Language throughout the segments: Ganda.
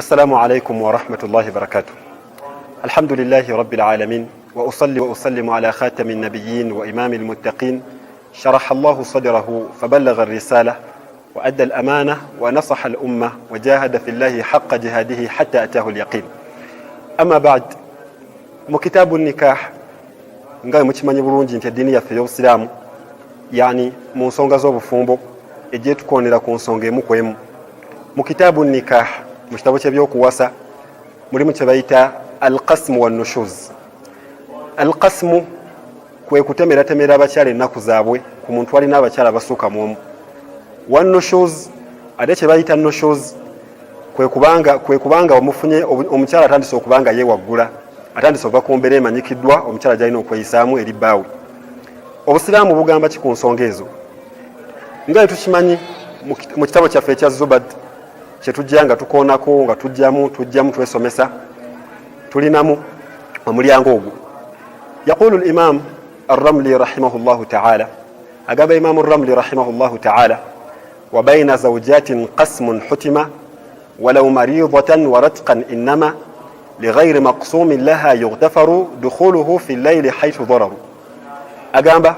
السلام عليكم ورحمة الله وبركاته. الحمد لله رب العالمين، وأصلي وأسلم على خاتم النبيين وإمام المتقين، شرح الله صدره فبلغ الرسالة وأدى الأمانة ونصح الأمة وجاهد في الله حق جهاده حتى أتاه اليقين. أما بعد، مكتاب النكاح ngai mukimanyi bulungi nti eddiini yaffe ey'obusiraamu yani mu nsonga z'obufumbo ejje tukonera ku nsonga emu ku emu. Mu kitaabu nikah, mu kitabo ky'ebyokuwasa, mulimu kye bayita alqasmu wannushuz. Alqasmu kwe kutemeratemera abakyala ennaku zaabwe ku muntu alina abakyala abasukka mu omu. Wannushuz ate kye bayita nushuz kwe kubanga omufunye omukyala atandise okubanga yeewaggula, atandise okuva ku mbeera emanyikiddwa, omukyala gy'alina okweyisaamu eri bbaawe. Obusiraamu bugamba ki ku nsonga ezo? Nga tukimanyi mu kitabo kyaffe ekya Zubad kye tujja nga tukoonako nga tujjamu twesomesa, tulinamu omulyango ogwo. Yaqulu al-Imam Ar-Ramli rahimahullahu ta'ala, agamba Imam Ar-Ramli rahimahullahu ta'ala, wa bayna zawjatin qasmun hutima walau maridatan wa ratqan innama لغير مقسوم لها يغتفر دخوله في الليل حيث ضرر. agamba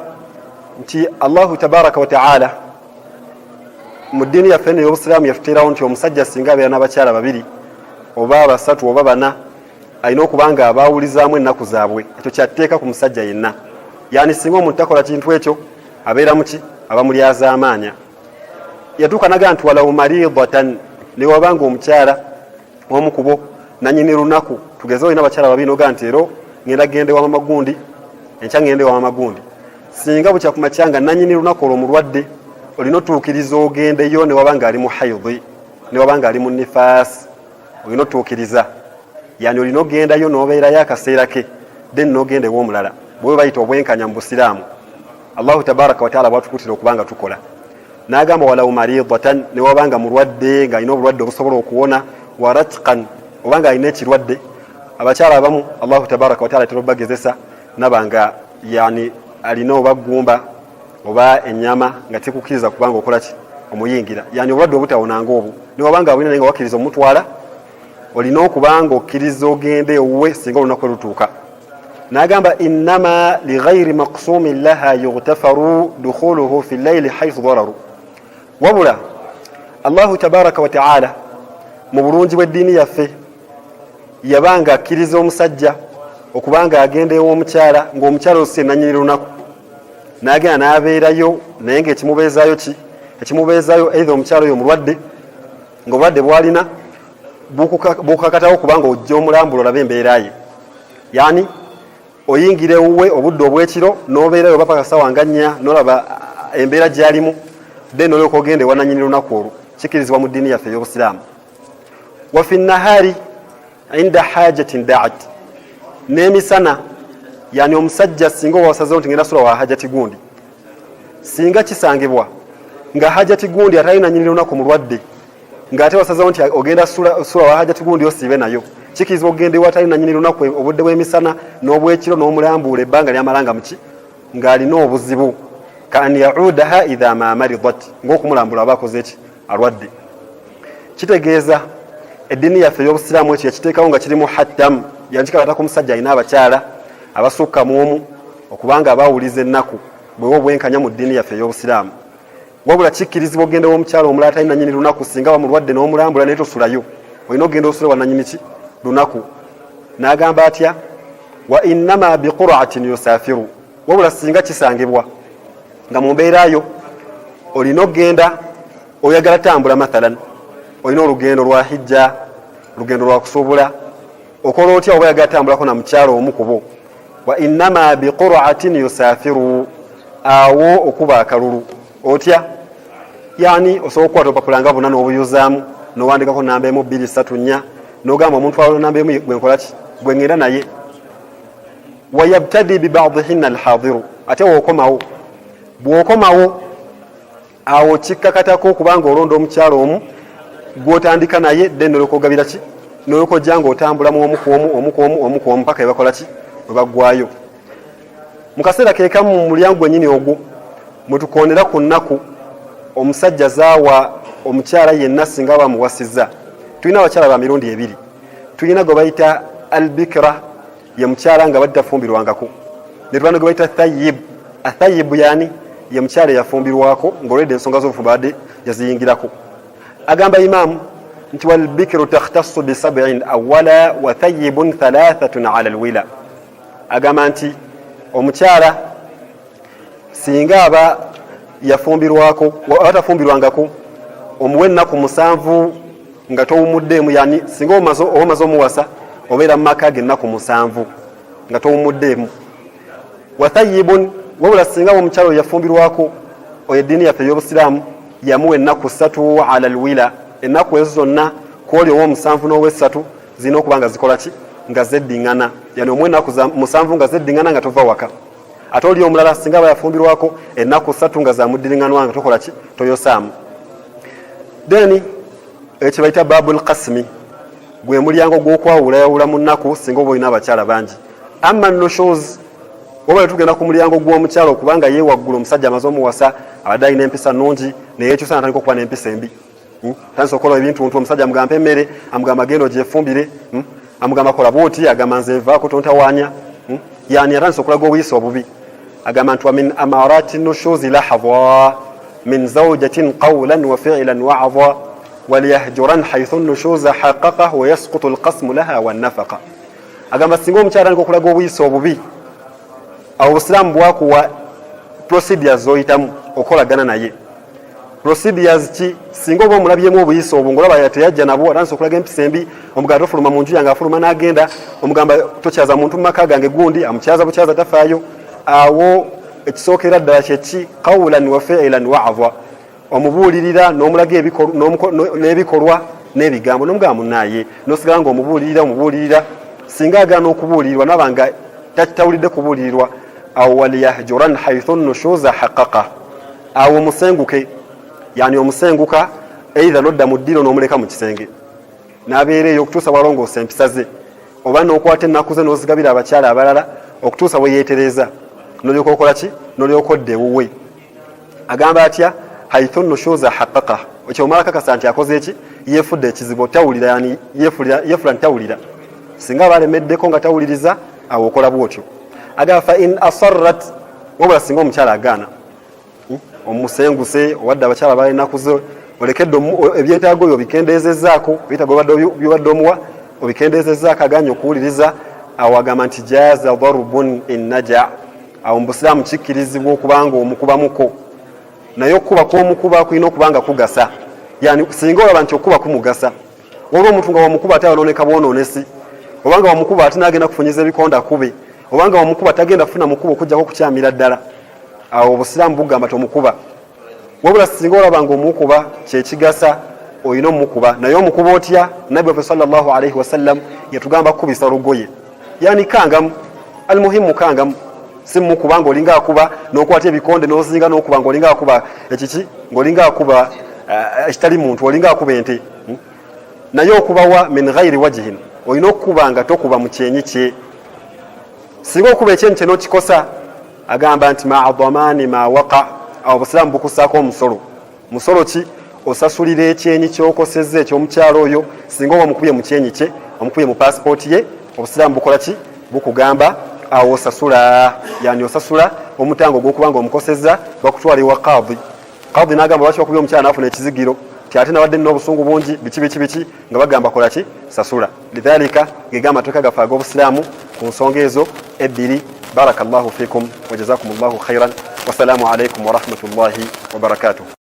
nti Allahu tabaraka wa ta'ala mu ddiini yaffe ey'obusiraamu yatuterawo nti omusajja singa abeera n'abakyala babiri oba basatu oba bana alina okubanga abaawulizaamu ennaku zaabwe. Ekyo kyatteeka ku musajja yenna, yani singa omuntu takola kintu ekyo abeera muki aba mulyaza amaanya. Yatuuka naga nti walaw maridatan, ne wabanga omukyala omu kubo nanyini lunaku, tugeze olina abakyala babiri noga nti ero ngenda gende wa mamagundi, enkya ngende wa mamagundi. Singa bukya ku makyanga nanyini lunaku olwo mulwadde, olina otuukiriza ogendeyo ne wabanga ali mu hayidhi, ne wabanga ali mu nifaasi, olina otuukiriza. Yani olina ogendayo n'obeerayo akaseera ke, then n'ogenda ew'omulala. Bwe bayita obwenkanya mu busiraamu. Allahu tabaraka wa ta'ala bw'atukutira okubanga tukola. N'agamba walaw maridatan, ne wabanga mulwadde nga alina obulwadde obusobola okuwona, wa ratqan, obanga alina ekirwadde. Abakyala abamu Allahu tabaraka wa ta'ala terobagezesa nabanga yani alina obaggumba oba ennyama nga tekukiriza kubanga okola ki omuyingira, yani obulwadde obutawonanga obwo. Ne wabanga abulina nga wakkiriza omutwala, olina okubanga okkiriza ogende owuwe singa olunaku lutuuka. N'agamba innama lighairi maqsumin laha yughtafaru dukhuluhu fi llayli haythu dararu. Wabula Allahu tabaraka wa ta'ala mu bulungi bw'eddiini yaffe yabanga akkiriza omusajja okubanga agenda ew'omukyala ng'omukyala ose nanyini lunaku, n'agenda n'abeerayo, naye ng'ekimubeezaayo ki? Ekimubeezaayo either omukyala oyo mulwadde, ng'obulwadde bw'alina bukakatawo kubanga ojja omulambula olabe embeera ye. Yani oyingire ewuwe obudde obw'ekiro n'obeerayo oba paka ssaawa nga 4 n'olaba embeera gy'alimu, then olyoka ogenda ewa nanyini lunaku olwo. Kikirizibwa mu ddiini yaffe ey'obusiraamu. Wa fi nnahaari inda hajatin da'at, n'emisana, yani omusajja singa owasazewo nti ngenda sula wa hajati gundi, singa kisangibwa nga hajati gundi atalina nnyini lunaku mulwadde, ng'ate wasazewo nti ogenda sula wa hajati gundi osiibe nayo, kikirizibwa ogenda ewa atalina nnyini lunaku obudde bw'emisana n'obwekiro n'omulambuula ebbanga lyamalanga muki ng'alina obuzibu, ka an yaudaha idha ma maridat, ng'okumulambula aba akoze eki alwadde. Kitegeeza eddiini yaffe ey'obusiraamu ekyo yakiteekawo nga kirimu hattam, yankikakata ku musajja alina abakyala abasukka mu omu okubanga abaawuliza ennaku bwewa obwenkanya mu ddiini yaffe ey'obusiraamu. Wabula kikkirizibwa ogenda w'omukyala omulala talina nnyini lunaku singa bamulwadde n'omulambula naye tosulayo, olina ogenda osula wa nanyini ki lunaku. N'agamba atya? Wa innama biqur'atin yusafiru, wabula singa kisangibwa nga mu mbeerayo olina ogenda oyagala tambula, mathalan olina olugendo lwa hijja, lugendo lwa kusuubula, okola otya oba oyagala tambulako na mukyalo omu kubo? Wa innama biqur'atin yusafiru, awo okuba akalulu otya? Yani osobola okukwata opapula nga buna n'obuyuzaamu n'owandikako namba emu 2 3 4 n'ogamba omuntu waliwo namba emu gwenkola ki gwengenda naye. Wa yabtadi bibadihinna alhadiru, ate bw'okomawo awo kikkakatako okubanga olonda omukyalo omu gw'otandika naye, then olyoka ogabira ki n'olyoka ojja ng'otambulamu omu ku omu paka ebakola ki bwe baggwayo. Mu kaseera ke kamu mu mulyango gwennyini ogwo mwe tukoonera ku nnaku omusajja zaawa omukyala yenna singa bamuwasizza tulina abakyala ba mirundi ebiri. Tulina gwe bayita albikra, ye mukyala nga baddafumbirwangako, ne tubana gwe bayita thayyib. Athayyib yani ye mukyala yafumbirwako ng'olwedde ensonga z'obufumbo badde yaziyingirako. Agamba Imaamu nti walbikru takhtassu bi sab'in awwala wa thayyibun thalathatun ala alwila. Agamba nti omukyala singa aba yafumbirwako atafumbirwangako omuwe ennaku 7 nga towumuddeemu, yani singa omaze omuwasa obeera mu maka ge ennaku 7 nga towumuddeemu. Wa thayyibun, wabula singa omukyala yafumbirwako oyo eddiini yaffe ey'obusiraamu yamuwa ennaku 3 ala alwila. Ennaku ezo zonna kwoli ow'omusanvu n'ow'essatu zirina okuba nga zikola ki? Nga zeddiŋŋana. Yani omuwe ennaku 7 nga zeddiŋŋana nga tova waka. Ate oli omulala singa aba yafumbirwako ennaku 3 nga zamuddiriŋŋanwa nga tokola ki? Toyosaamu. Then ekyo bayita babul qasmi, gwe mulyango gw'okwawulayawula mu nnaku singa oba olina abakyala bangi. Amma nushuz, wabula tugenda ku mulyango gw'omukyala okubanga yeewaggula omusajja amaze omuwasa abadde alina empisa nnungi naye yeekyusa natandika okuba n'empisa embi. Tandisa okukola ebintu omusajja amugamba emmere, amugamba genda ogyefumbire, amugamba kola bwoti, agamba nze nvaako tontawaanya. Yani atandisa okulaga obuyisa obubi. Agamba nti wa min amarati nushuzi lahadha min zawjatin qawlan wa fi'lan wa'adha waliyahjuran haythu nushuza haqqaqa wa yasqutu alqasmu laha wan nafaqa. Agamba singa omukyala atandika okulaga obuyisa obubi, obusiraamu bwakuwa procedures zoyitamu okolagana naye. Procedures ki? Singa oba omulabyemu obuyisa obwo ng'olaba teyajja nabwo atandisa okulaga empisa embi, omugamba tofuluma mu nju yange afuluma n'agenda, omugamba tokyaza muntu mu maka gange gundi amukyaza bukyaza tafaayo. Awo ekisookera ddala kyeki? Qawlan wa fi'lan wa'adha, omubuulirira n'omulaga n'ebikolwa n'ebigambo, n'omugamba munaaye n'osigala ng'omubuulirira. Singa agaana okubuulirirwa naba nga tawulidde kubuulirirwa, awo waliyahjuran haythu nushuza haqqaqa, awo musenguke, yani omusenguka eitha nodda mu ddiro n'omuleka mu kisenge n'abeera eyo okutuusa bwalongoosa empisa ze, oba n'okwata ennaku ze n'ozigabira abakyala abalala okutuusa bwe yeetereza n'olyoka okola ki? N'olyoka odda ewuwe. Agamba atya? Haythu nushuza haqqaqa, ekyo omala kakasa nti akoze eki? Yeefudde ekizibu, tawulira, yani yeefula ntawulira. Singa balemeddeko nga tawuliriza, awo okola bwotyo. Agamba fa in asarrat, wabula singa omukyala agaana, omusenguse owadde abakyala balina ennaku ze, olekedde ebyetaago byo obikendeezezzaako, ebyetaago byobadde omuwa obikendeezezzaako, aganye okuwuliriza, awo agamba nti jaaza darbun in naja. Awo mu busiraamu kikkirizibwa okubanga omukubamuko, naye okuba kw'omukuba kulina okubanga kugasa. Yani singa olaba nti okuba kumugasa, waliwo omuntu nga wamukuba ate ayonooneka bwonoonesi, obanga wamukuba ate n'agenda kufunyiza ebikonda kube, obanga wamukuba tagenda kufuna mukuba okujjako kukyamira ddala, awo obusiraamu bugamba tomukuba. Wabula singa olaba nga omukuba kyekigasa, olina omukuba. Naye omukuba otya? Nabbi waffe sallallahu alaihi wasallam yatugamba kubisa lugoye, yani kangamu, almuhimu kangamu, si mukuba ng'olinga akuba n'okwata ebikonde n'ozinga n'okuba ng'olinga akuba ekiki, ng'olinga akuba ekitali muntu, olinga akuba ente. Naye okubawa min ghairi wajhin, olina okukuba nga tokuba mu kyenyi kye. Singa okuba ekyenyi kye n'okikosa, agamba nti ma'adhamani ma waqa, awo obusiraamu bukusaako omusolo. Musolo ki? Osasulira ekyenyi ky'okosezza eky'omukyalo oyo singa oba omukubye mu kyenyi kye, omukubye mu paasipooti ye, obusiraamu bukola ki? Bukugamba awo osasula, yani osasula omutango gw'okubanga omukosezza, bakutwala ewa qaadi. Qaadi n'agamba lwaki wakubye omukyala n'afuna ekizigiro, ti ate nawadde nina obusungu bungi, biki nga bagamba kola ki? Sasula. Lidhalika gegamba amateeka gaffe ag'obusiraamu ku nsonga ezo ebbiri. Barakallahu fikum wa jazakumullahu khairan. Wassalamu alaikum wa rahmatullahi wa barakatuh.